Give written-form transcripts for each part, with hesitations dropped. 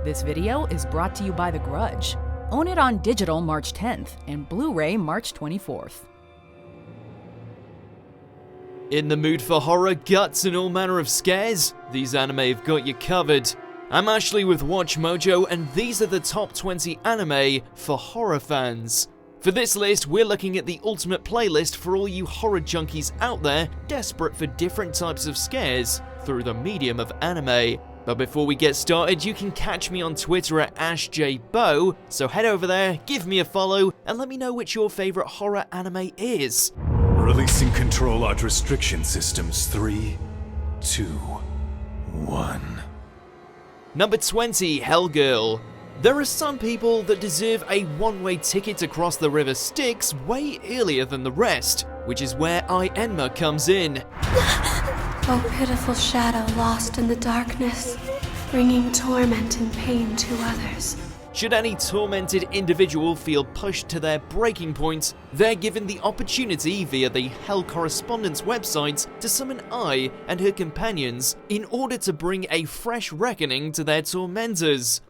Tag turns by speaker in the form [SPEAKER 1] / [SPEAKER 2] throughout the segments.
[SPEAKER 1] This video is brought to you by The Grudge. Own it on digital March 10th and Blu-ray March 24th.
[SPEAKER 2] In the mood for horror, guts, and all manner of scares? These anime have got you covered. I'm Ashley with WatchMojo, and these are the top 20 anime for horror fans. For this list, we're looking at the ultimate playlist for all you horror junkies out there desperate for different types of scares through the medium of anime. But before we get started, you can catch me on Twitter at AshJBow, so head over there, give me a follow, and let me know which your favourite horror anime is.
[SPEAKER 3] Releasing control art restriction systems. 3, 2, 1.
[SPEAKER 2] Number 20, Hellgirl. There are some people that deserve a one-way ticket across the river Styx way earlier than the rest, which is where Enma comes in.
[SPEAKER 4] Oh, pitiful shadow lost in the darkness, bringing torment and pain to others.
[SPEAKER 2] Should any tormented individual feel pushed to their breaking point, they're given the opportunity via the Hell Correspondence website to summon Ai and her companions in order to bring a fresh reckoning to their tormentors.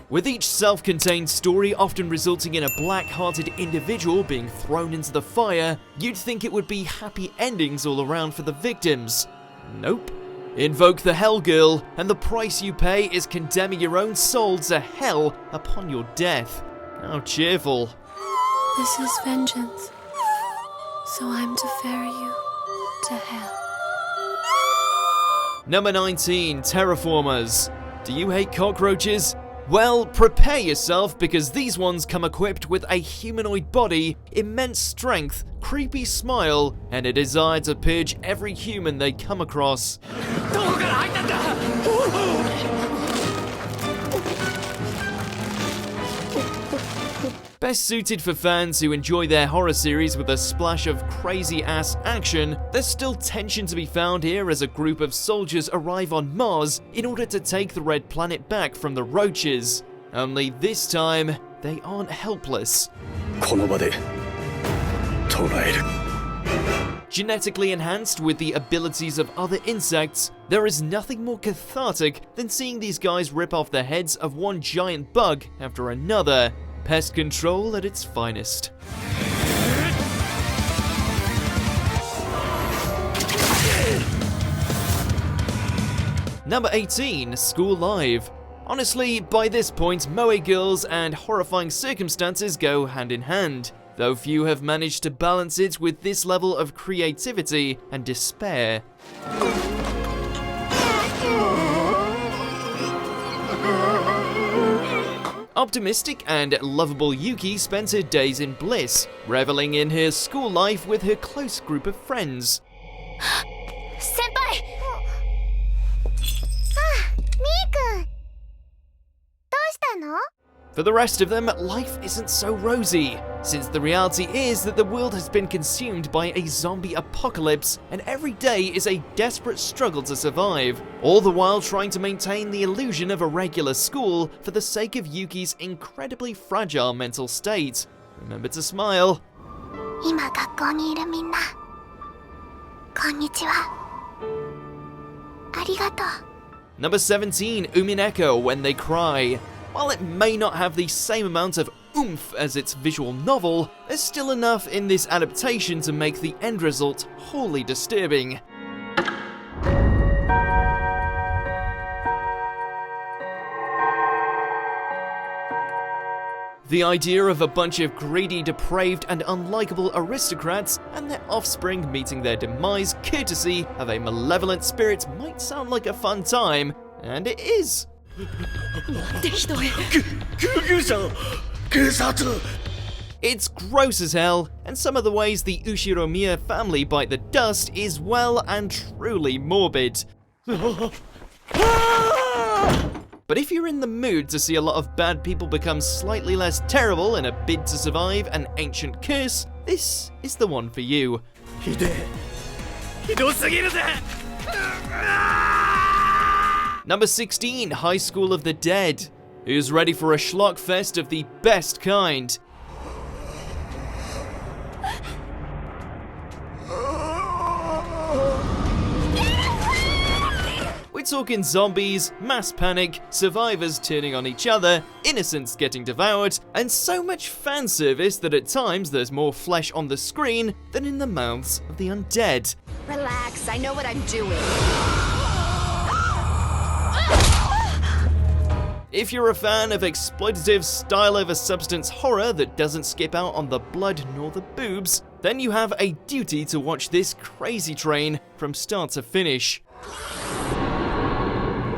[SPEAKER 2] With each self-contained story often resulting in a black-hearted individual being thrown into the fire, you'd think it would be happy endings all around for the victims. Nope. Invoke the Hellgirl, and the price you pay is condemning your own soul to hell upon your death. How cheerful.
[SPEAKER 4] This is vengeance, so I'm to ferry you to hell.
[SPEAKER 2] Number 19, Terraformers. Do you hate cockroaches? Well, prepare yourself, because these ones come equipped with a humanoid body, immense strength, creepy smile, and a desire to purge every human they come across. Best suited for fans who enjoy their horror series with a splash of crazy-ass action, there's still tension to be found here as a group of soldiers arrive on Mars in order to take the Red Planet back from the roaches. Only this time, they aren't helpless. Genetically enhanced with the abilities of other insects, there is nothing more cathartic than seeing these guys rip off the heads of one giant bug after another. Pest control at its finest. Number 18, School Live. Honestly, by this point, moe girls and horrifying circumstances go hand in hand, though few have managed to balance it with this level of creativity and despair. Optimistic and lovable Yuki spends her days in bliss, reveling in her school life with her close group of friends.
[SPEAKER 5] Senpai! Mii-kun! Doushitta no?
[SPEAKER 2] For the rest of them, life isn't so rosy, since the reality is that the world has been consumed by a zombie apocalypse, and every day is a desperate struggle to survive, all the while trying to maintain the illusion of a regular school for the sake of Yuki's incredibly fragile mental state. Remember to smile.
[SPEAKER 5] 今学校にいるみんな、こんにちは。ありがとう。
[SPEAKER 2] Number 17, Umineko When They Cry. While it may not have the same amount of oomph as its visual novel, there's still enough in this adaptation to make the end result wholly disturbing. The idea of a bunch of greedy, depraved, and unlikable aristocrats and their offspring meeting their demise courtesy of a malevolent spirit might sound like a fun time, and it is. It's gross as hell, and some of the ways the Ushiromiya family bite the dust is well and truly morbid. But if you're in the mood to see a lot of bad people become slightly less terrible in a bid to survive an ancient curse, this is the one for you. Number 16, High School of the Dead. Who's ready for a schlock fest of the best kind? talking zombies, mass panic, survivors turning on each other, innocents getting devoured, and so much fan service that at times there's more flesh on the screen than in the mouths of the undead.
[SPEAKER 6] Relax, I know what I'm doing.
[SPEAKER 2] If you're a fan of exploitative style over substance horror that doesn't skip out on the blood nor the boobs, then you have a duty to watch this crazy train from start to finish.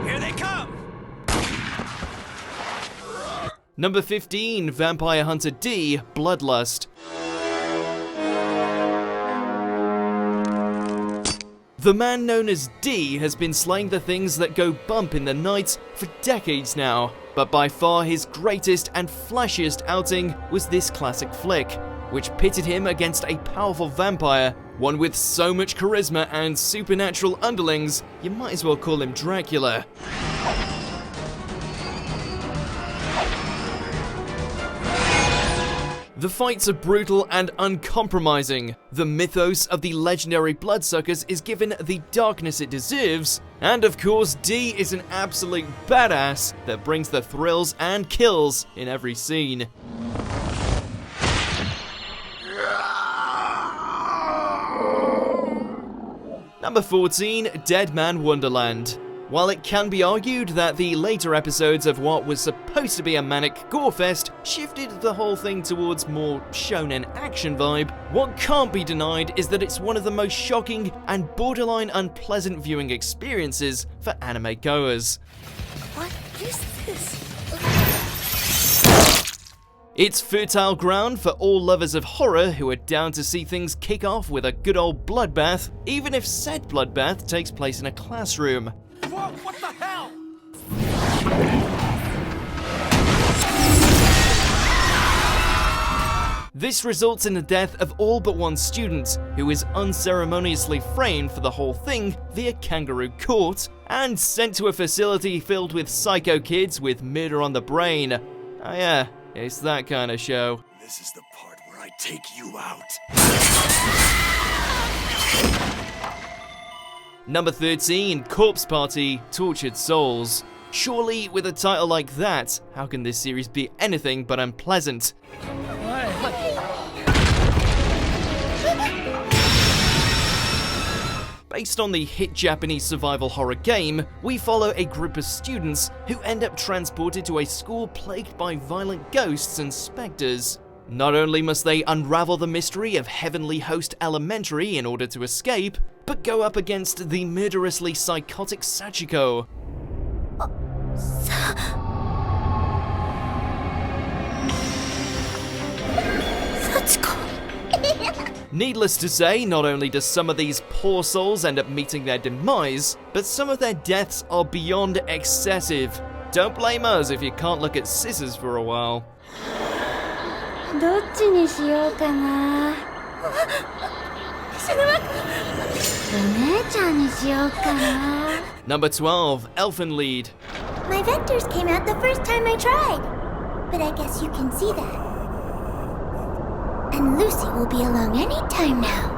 [SPEAKER 3] Here they come!
[SPEAKER 2] Number 15, Vampire Hunter D, Bloodlust. The man known as D has been slaying the things that go bump in the night for decades now, but by far his greatest and flashiest outing was this classic flick, which pitted him against a powerful vampire, one with so much charisma and supernatural underlings, you might as well call him Dracula. The fights are brutal and uncompromising. The mythos of the legendary bloodsuckers is given the darkness it deserves, and of course D is an absolute badass that brings the thrills and kills in every scene. Number 14, Dead Man Wonderland. While it can be argued that the later episodes of what was supposed to be a manic gorefest shifted the whole thing towards more shonen action vibe, what can't be denied is that it's one of the most shocking and borderline unpleasant viewing experiences for anime goers.
[SPEAKER 6] What is this?
[SPEAKER 2] It's fertile ground for all lovers of horror who are down to see things kick off with a good old bloodbath, even if said bloodbath takes place in a classroom.
[SPEAKER 3] Whoa, what the hell?
[SPEAKER 2] This results in the death of all but one student, who is unceremoniously framed for the whole thing via kangaroo court, and sent to a facility filled with psycho kids with murder on the brain. Oh yeah, it's that kind of show.
[SPEAKER 3] This is the part where I take you out.
[SPEAKER 2] Number 13, Corpse Party, Tortured Souls. Surely, with a title like that, how can this series be anything but unpleasant? Based on the hit Japanese survival horror game, we follow a group of students who end up transported to a school plagued by violent ghosts and specters. Not only must they unravel the mystery of Heavenly Host Elementary in order to escape, but go up against the murderously psychotic Sachiko. Needless to say, not only do some of these poor souls end up meeting their demise, but some of their deaths are beyond excessive. Don't blame us if you can't look at scissors for a while.
[SPEAKER 5] どっちにしようかな。お姉ちゃんにしようかな。
[SPEAKER 2] Number 12, Elfenlied.
[SPEAKER 5] My vectors came out the first time I tried, but I guess you can see that. And Lucy will be along any time now.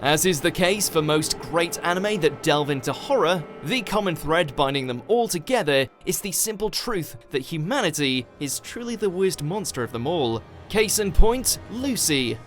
[SPEAKER 2] As is the case for most great anime that delve into horror, the common thread binding them all together is the simple truth that humanity is truly the worst monster of them all. Case in point, Lucy.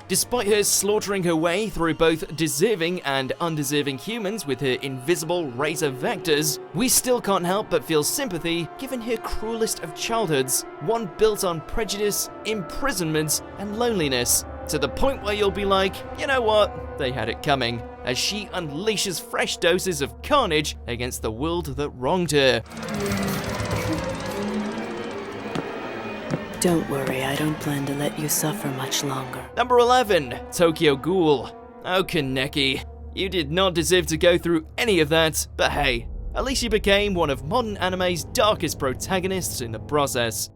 [SPEAKER 2] Despite her slaughtering her way through both deserving and undeserving humans with her invisible razor vectors, we still can't help but feel sympathy given her cruelest of childhoods, one built on prejudice, imprisonment, and loneliness, to the point where you'll be like, you know what, they had it coming, as she unleashes fresh doses of carnage against the world that wronged her.
[SPEAKER 7] Don't worry, I don't plan to let you suffer much longer.
[SPEAKER 2] Number 11, Tokyo Ghoul. Oh, Kaneki, you did not deserve to go through any of that, but hey, at least you became one of modern anime's darkest protagonists in the process.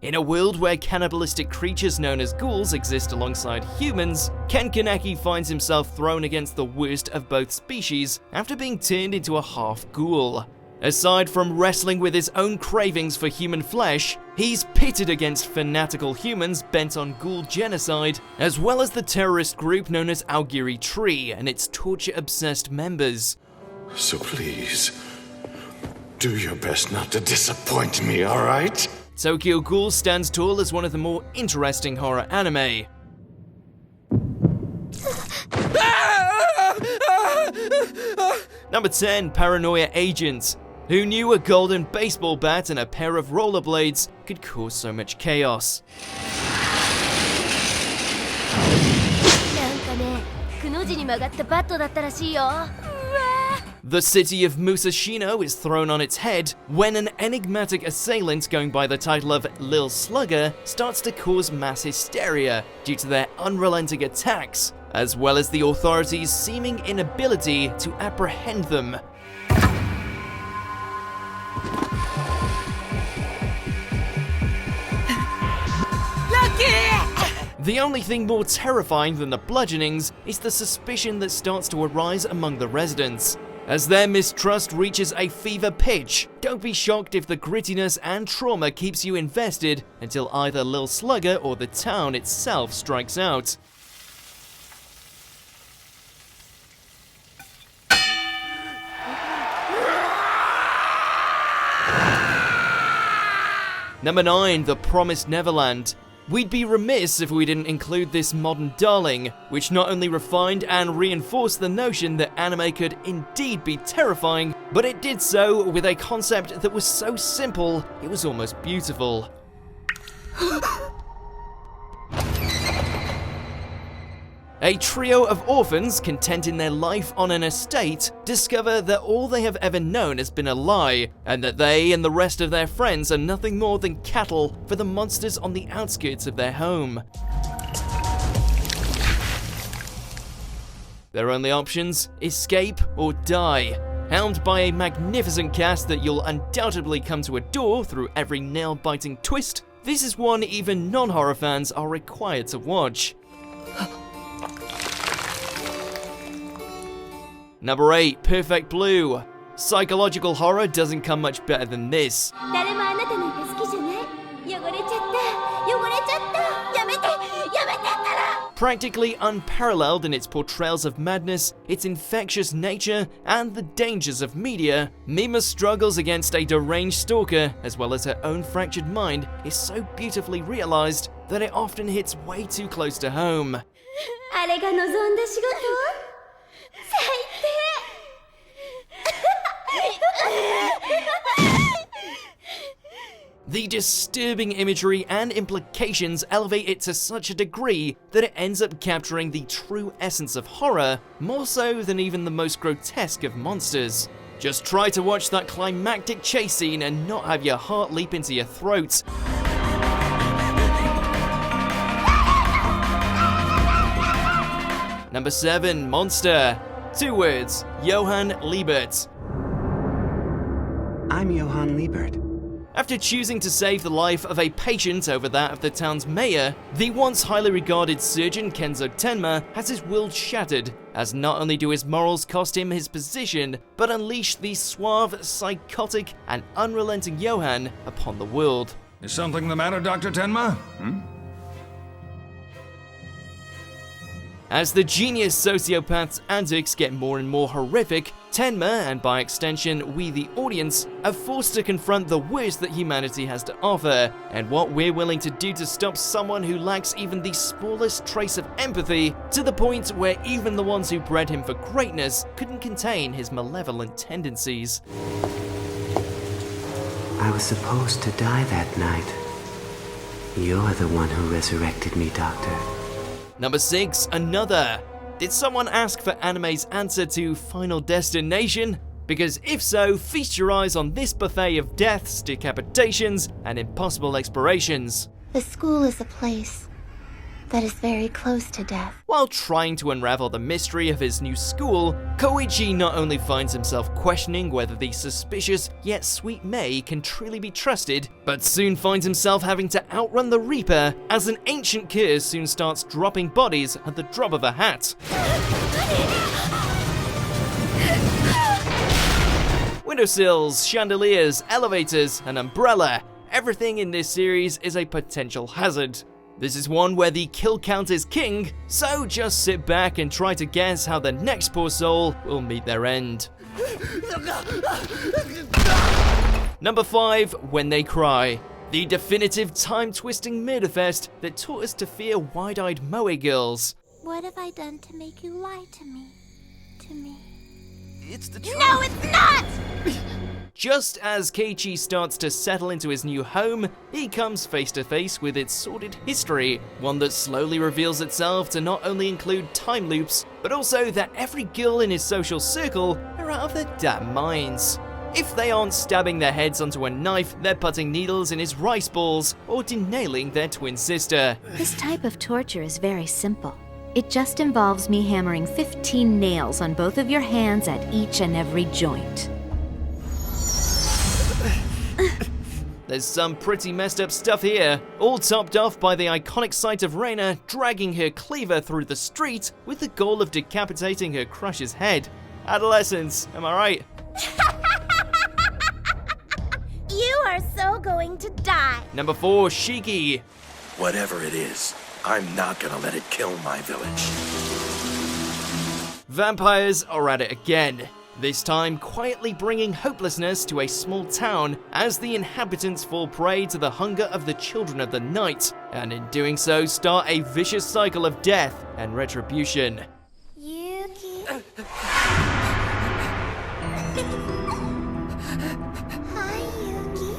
[SPEAKER 2] In a world where cannibalistic creatures known as ghouls exist alongside humans, Ken Kaneki finds himself thrown against the worst of both species after being turned into a half ghoul. Aside from wrestling with his own cravings for human flesh, he's pitted against fanatical humans bent on ghoul genocide, as well as the terrorist group known as Aogiri Tree and its torture-obsessed members.
[SPEAKER 3] So please, do your best not to disappoint me, alright?
[SPEAKER 2] Tokyo Ghoul stands tall as one of the more interesting horror anime. Number 10, Paranoia Agent. Who knew a golden baseball bat and a pair of rollerblades could cause so much chaos? The city of Musashino is thrown on its head when an enigmatic assailant going by the title of Lil Slugger starts to cause mass hysteria due to their unrelenting attacks, as well as the authorities' seeming inability to apprehend them. The only thing more terrifying than the bludgeonings is the suspicion that starts to arise among the residents. As their mistrust reaches a fever pitch, don't be shocked if the grittiness and trauma keeps you invested until either Lil Slugger or the town itself strikes out. Number 9, The Promised Neverland. We'd be remiss if we didn't include this modern darling, which not only refined and reinforced the notion that anime could indeed be terrifying, but it did so with a concept that was so simple, it was almost beautiful. A trio of orphans, content in their life on an estate, discover that all they have ever known has been a lie, and that they and the rest of their friends are nothing more than cattle for the monsters on the outskirts of their home. Their only options: escape or die. Helmed by a magnificent cast that you'll undoubtedly come to adore through every nail-biting twist, this is one even non-horror fans are required to watch. Number 8, Perfect Blue. Psychological horror doesn't come much better than this. Practically unparalleled in its portrayals of madness, its infectious nature, and the dangers of media, Mima's struggles against a deranged stalker, as well as her own fractured mind, is so beautifully realized that it often hits way too close to home. The disturbing imagery and implications elevate it to such a degree that it ends up capturing the true essence of horror, more so than even the most grotesque of monsters. Just try to watch that climactic chase scene and not have your heart leap into your throat. Number 7, Monster. 2 words, Johann Liebert.
[SPEAKER 8] I'm Johann Liebert.
[SPEAKER 2] After choosing to save the life of a patient over that of the town's mayor, the once highly regarded surgeon Kenzo Tenma has his world shattered, as not only do his morals cost him his position, but unleash the suave, psychotic, and unrelenting Johann upon the world.
[SPEAKER 9] Is something the matter, Dr. Tenma?
[SPEAKER 2] As the genius sociopath's antics get more and more horrific, Tenma, and by extension we the audience, are forced to confront the worst that humanity has to offer, and what we're willing to do to stop someone who lacks even the smallest trace of empathy, to the point where even the ones who bred him for greatness couldn't contain his malevolent tendencies.
[SPEAKER 8] I was supposed to die that night. You're the one who resurrected me, Doctor.
[SPEAKER 2] Number 6, Another. Did someone ask for anime's answer to Final Destination? Because if so, feast your eyes on this buffet of deaths, decapitations, and impossible explorations.
[SPEAKER 5] The school is a place that is very close to death.
[SPEAKER 2] While trying to unravel the mystery of his new school, Koichi not only finds himself questioning whether the suspicious yet sweet Mei can truly be trusted, but soon finds himself having to outrun the Reaper as an ancient curse soon starts dropping bodies at the drop of a hat. Windowsills, chandeliers, elevators, an umbrella. Everything in this series is a potential hazard. This is one where the kill count is king, so just sit back and try to guess how the next poor soul will meet their end. Number 5, When They Cry. The definitive time-twisting murderfest that taught us to fear wide-eyed moe girls.
[SPEAKER 5] What have I done to make you lie to me?
[SPEAKER 9] It's the truth.
[SPEAKER 5] No, it's not!
[SPEAKER 2] Just as Keiichi starts to settle into his new home, he comes face to face with its sordid history, one that slowly reveals itself to not only include time loops, but also that every girl in his social circle are out of their damn minds. If they aren't stabbing their heads onto a knife, they're putting needles in his rice balls, or denailing their twin sister.
[SPEAKER 10] This type of torture is very simple. It just involves me hammering 15 nails on both of your hands at each and every joint.
[SPEAKER 2] There's some pretty messed up stuff here, all topped off by the iconic sight of Reina dragging her cleaver through the street with the goal of decapitating her crush's head. Adolescence, am I right?
[SPEAKER 5] You are so going to die.
[SPEAKER 2] Number 4, Shiki.
[SPEAKER 11] Whatever it is, I'm not gonna let it kill my village.
[SPEAKER 2] Vampires are at it again. This time quietly bringing hopelessness to a small town as the inhabitants fall prey to the hunger of the children of the night, and in doing so start a vicious cycle of death and retribution.
[SPEAKER 5] Yuki. Hi, Yuki.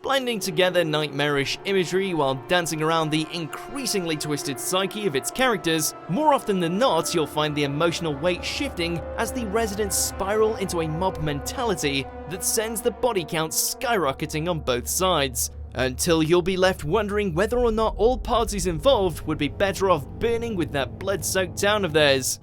[SPEAKER 2] Blending together nightmarish imagery while dancing around the increasingly twisted psyche of its characters, more often than not you'll find the emotional weight shifting as the residents spiral into a mob mentality that sends the body count skyrocketing on both sides, until you'll be left wondering whether or not all parties involved would be better off burning with that blood-soaked town of theirs.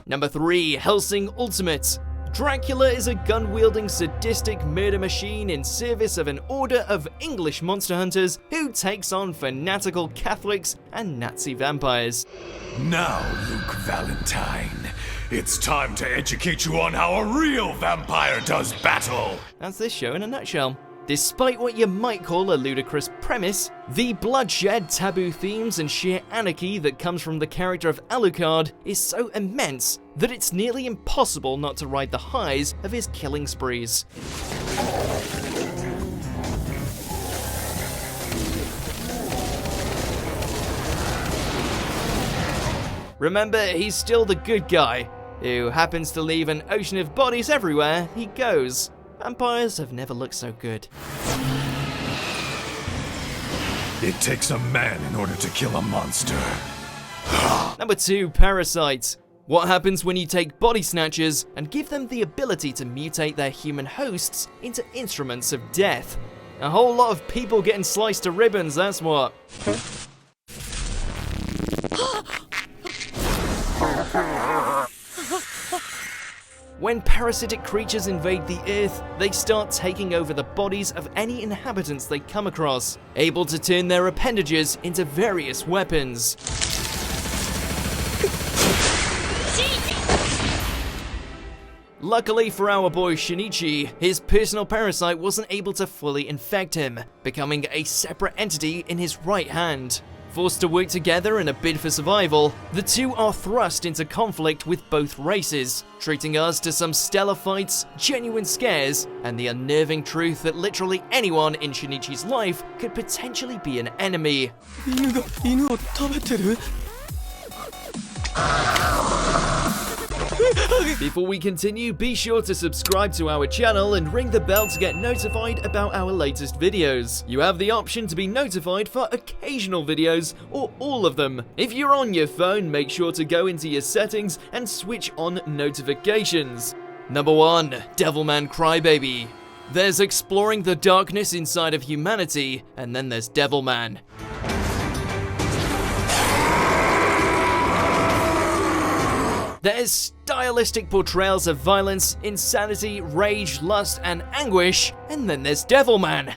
[SPEAKER 2] Number 3, Hellsing Ultimate. Dracula is a gun-wielding sadistic murder machine in service of an order of English monster hunters who takes on fanatical Catholics and Nazi vampires.
[SPEAKER 9] Now, Luke Valentine, it's time to educate you on how a real vampire does battle.
[SPEAKER 2] That's this show in a nutshell. Despite what you might call a ludicrous premise, the bloodshed, taboo themes, and sheer anarchy that comes from the character of Alucard is so immense that it's nearly impossible not to ride the highs of his killing sprees. Remember, he's still the good guy, who happens to leave an ocean of bodies everywhere he goes. Vampires have never looked so good.
[SPEAKER 9] It takes a man in order to kill a monster.
[SPEAKER 2] Number 2, Parasite. What happens when you take body snatchers and give them the ability to mutate their human hosts into instruments of death? A whole lot of people getting sliced to ribbons, that's what. When parasitic creatures invade the Earth, they start taking over the bodies of any inhabitants they come across, able to turn their appendages into various weapons. Luckily for our boy Shinichi, his personal parasite wasn't able to fully infect him, becoming a separate entity in his right hand. Forced to work together in a bid for survival, the two are thrust into conflict with both races, treating us to some stellar fights, genuine scares, and the unnerving truth that literally anyone in Shinichi's life could potentially be an enemy. Before we continue, be sure to subscribe to our channel and ring the bell to get notified about our latest videos. You have the option to be notified for occasional videos or all of them. If you're on your phone, make sure to go into your settings and switch on notifications. Number 1, Devilman Crybaby. There's exploring the darkness inside of humanity, and then there's Devilman. There's stylistic portrayals of violence, insanity, rage, lust, and anguish, and then there's Devilman.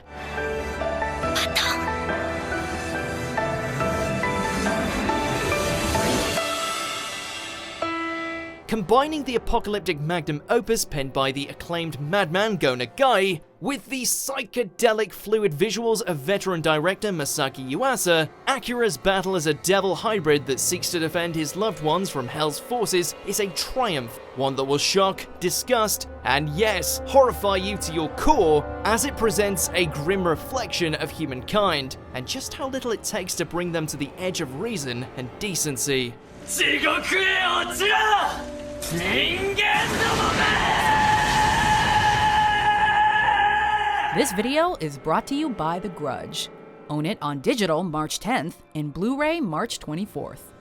[SPEAKER 2] combining the apocalyptic magnum opus penned by the acclaimed madman Go Nagai with the psychedelic fluid visuals of veteran director Masaki Yuasa. Akira's battle as a devil hybrid that seeks to defend his loved ones from Hell's forces is a triumph, one that will shock, disgust, and yes, horrify you to your core, as it presents a grim reflection of humankind, and just how little it takes to bring them to the edge of reason and decency.
[SPEAKER 1] This video is brought to you by The Grudge. Own it on digital March 10th and Blu-ray March 24th.